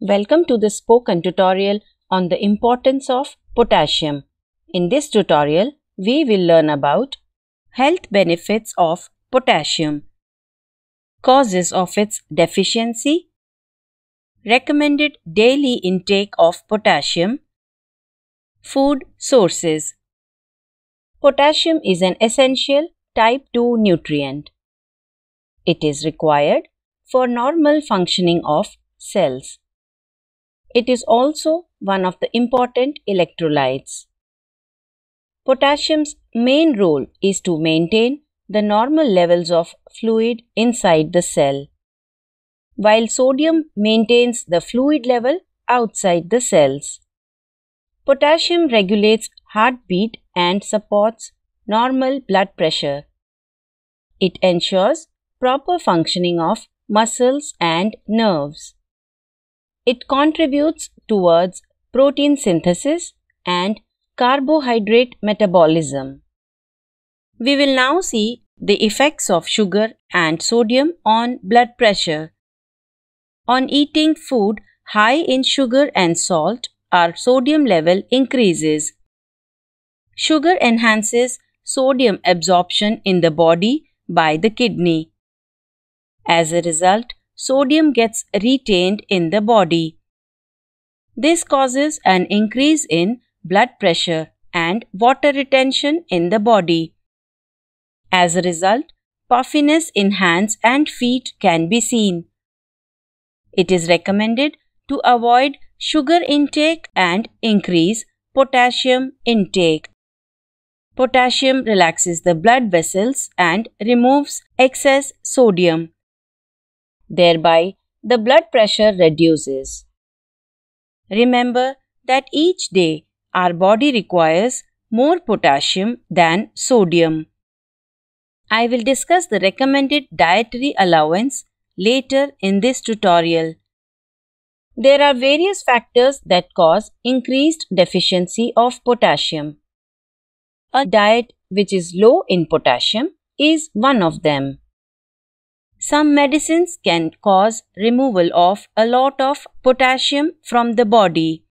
Welcome to the spoken tutorial on the importance of potassium. In this tutorial, we will learn about health benefits of potassium, causes of its deficiency, recommended daily intake of potassium, food sources. Potassium is an essential type 2 nutrient. It is required for normal functioning of cells. It is also one of the important electrolytes. Potassium's main role is to maintain the normal levels of fluid inside the cell, while sodium maintains the fluid level outside the cells. Potassium regulates heartbeat and supports normal blood pressure. It ensures proper functioning of muscles and nerves. It contributes towards protein synthesis and carbohydrate metabolism. We will now see the effects of sugar and sodium on blood pressure. On eating food high in sugar and salt, our sodium level increases. Sugar enhances sodium absorption in the body by the kidney. As a result, sodium gets retained in the body. This causes an increase in blood pressure and water retention in the body. As a result, puffiness in hands and feet can be seen. It is recommended to avoid sugar intake and increase potassium intake. Potassium relaxes the blood vessels and removes excess sodium. Thereby, the blood pressure reduces. Remember that each day our body requires more potassium than sodium. I will discuss the recommended dietary allowance later in this tutorial. There are various factors that cause increased deficiency of potassium. A diet which is low in potassium is one of them. Some medicines can cause removal of a lot of potassium from the body.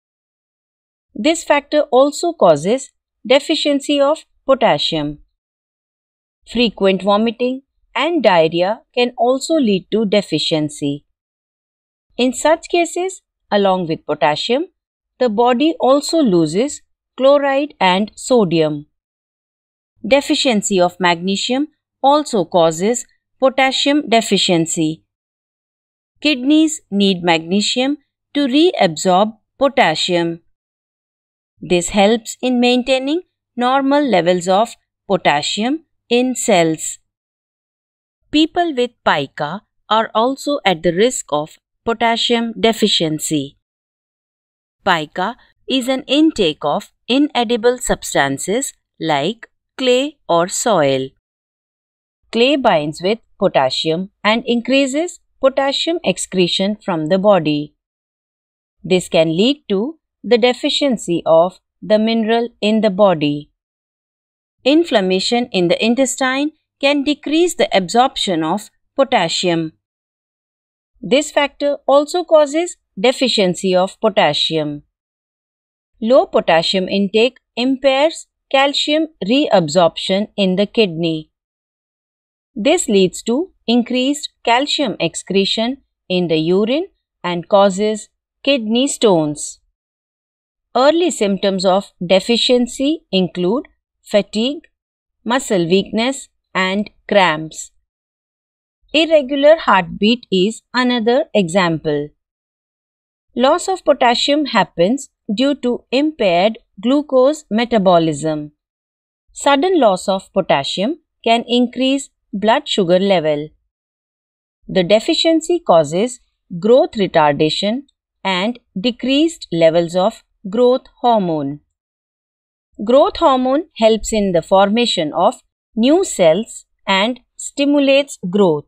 This factor also causes deficiency of potassium. Frequent vomiting and diarrhea can also lead to deficiency. In such cases, along with potassium, the body also loses chloride and sodium. Deficiency of magnesium also causes potassium deficiency. Kidneys need magnesium to reabsorb potassium. This helps in maintaining normal levels of potassium in cells. People with pica are also at the risk of potassium deficiency. Pica is an intake of inedible substances like clay or soil. Clay binds with potassium and increases potassium excretion from the body. This can lead to the deficiency of the mineral in the body. Inflammation in the intestine can decrease the absorption of potassium. This factor also causes deficiency of potassium. Low potassium intake impairs calcium reabsorption in the kidney. This leads to increased calcium excretion in the urine and causes kidney stones. Early symptoms of deficiency include fatigue, muscle weakness, and cramps. Irregular heartbeat is another example. Loss of potassium happens due to impaired glucose metabolism. Sudden loss of potassium can increase blood sugar level. The deficiency causes growth retardation and decreased levels of growth hormone. Growth hormone helps in the formation of new cells and stimulates growth.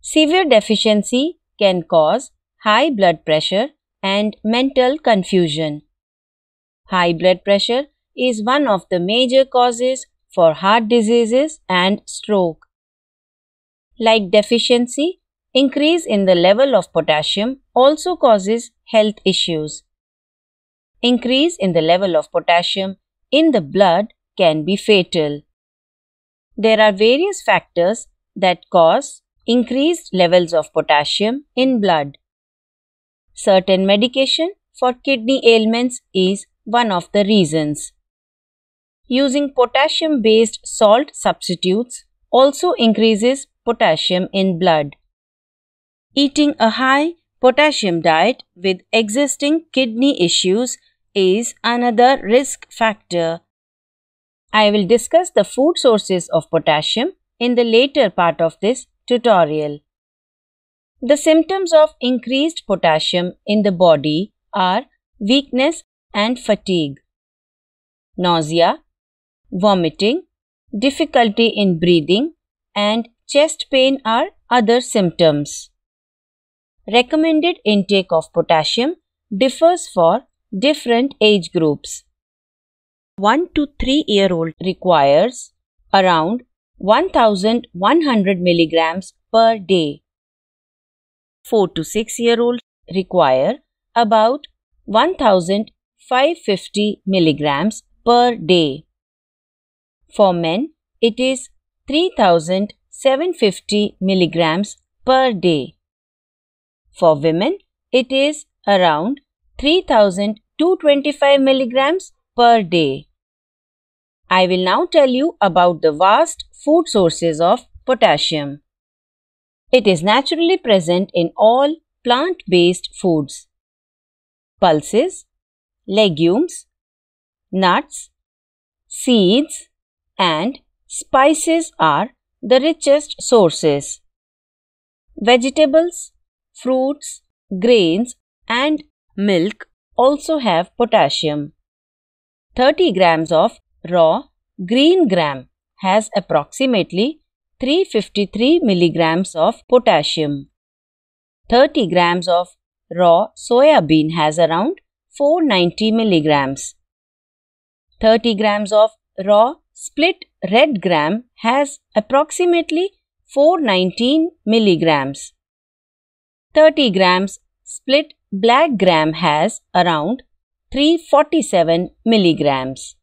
Severe deficiency can cause high blood pressure and mental confusion. High blood pressure is one of the major causes for heart diseases and stroke. Like deficiency, increase in the level of potassium also causes health issues. Increase in the level of potassium in the blood can be fatal. There are various factors that cause increased levels of potassium in blood. Certain medication for kidney ailments is one of the reasons. Using potassium-based salt substitutes also increases potassium in blood. Eating a high potassium diet with existing kidney issues is another risk factor. I will discuss the food sources of potassium in the later part of this tutorial. The symptoms of increased potassium in the body are weakness and fatigue, nausea, vomiting, difficulty in breathing, and chest pain are other symptoms. Recommended intake of potassium differs for different age groups. 1 to 3-year-old requires around 1100 milligrams per day. 4 to 6-year-olds require about 1550 milligrams per day. For men, it is 3750 milligrams per day. For women, it is around 3225 milligrams per day. I will now tell you about the vast food sources of potassium. It is naturally present in all plant-based foods. Pulses, legumes, nuts, seeds, and spices are the richest sources. Vegetables, fruits, grains, and milk also have potassium. 30 grams of raw green gram has approximately 353 milligrams of potassium. 30 grams of raw soya bean has around 490 milligrams. 30 grams of raw split red gram has approximately 419 milligrams. 30 grams split black gram has around 347 milligrams.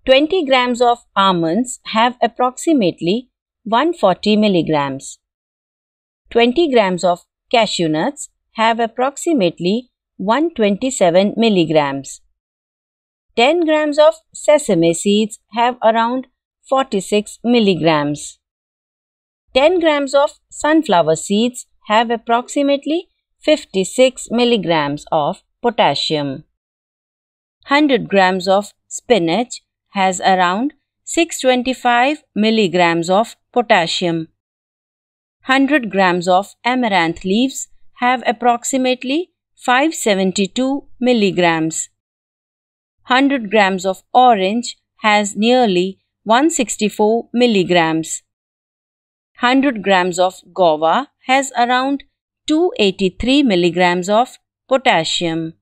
20 grams of almonds have approximately 140 milligrams. 20 grams of cashew nuts have approximately 127 milligrams. 10 grams of sesame seeds have around 46 milligrams. 10 grams of sunflower seeds have approximately 56 milligrams of potassium. 100 grams of spinach has around 625 milligrams of potassium. 100 grams of amaranth leaves have approximately 572 milligrams. 100 grams of orange has nearly 164 milligrams. 100 grams of guava has around 283 milligrams of potassium.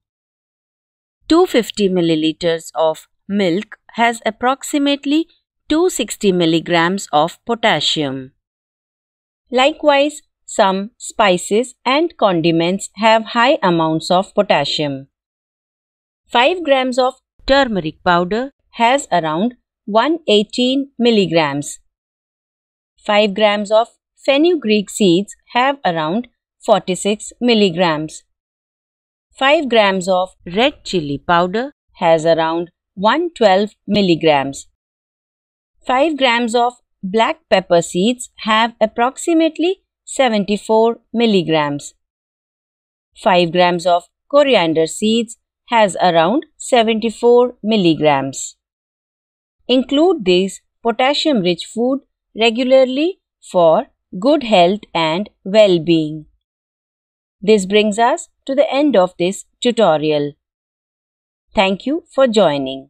250 milliliters of milk has approximately 260 milligrams of potassium. Likewise, some spices and condiments have high amounts of potassium. 5 grams of turmeric powder has around 118 milligrams. 5 grams of fenugreek seeds have around 46 milligrams. 5 grams of red chili powder has around 112 milligrams. 5 grams of black pepper seeds have approximately 74 milligrams. 5 grams of coriander seeds has around 74 milligrams. Include these potassium-rich food regularly for good health and well-being. This brings us to the end of this tutorial. Thank you for joining.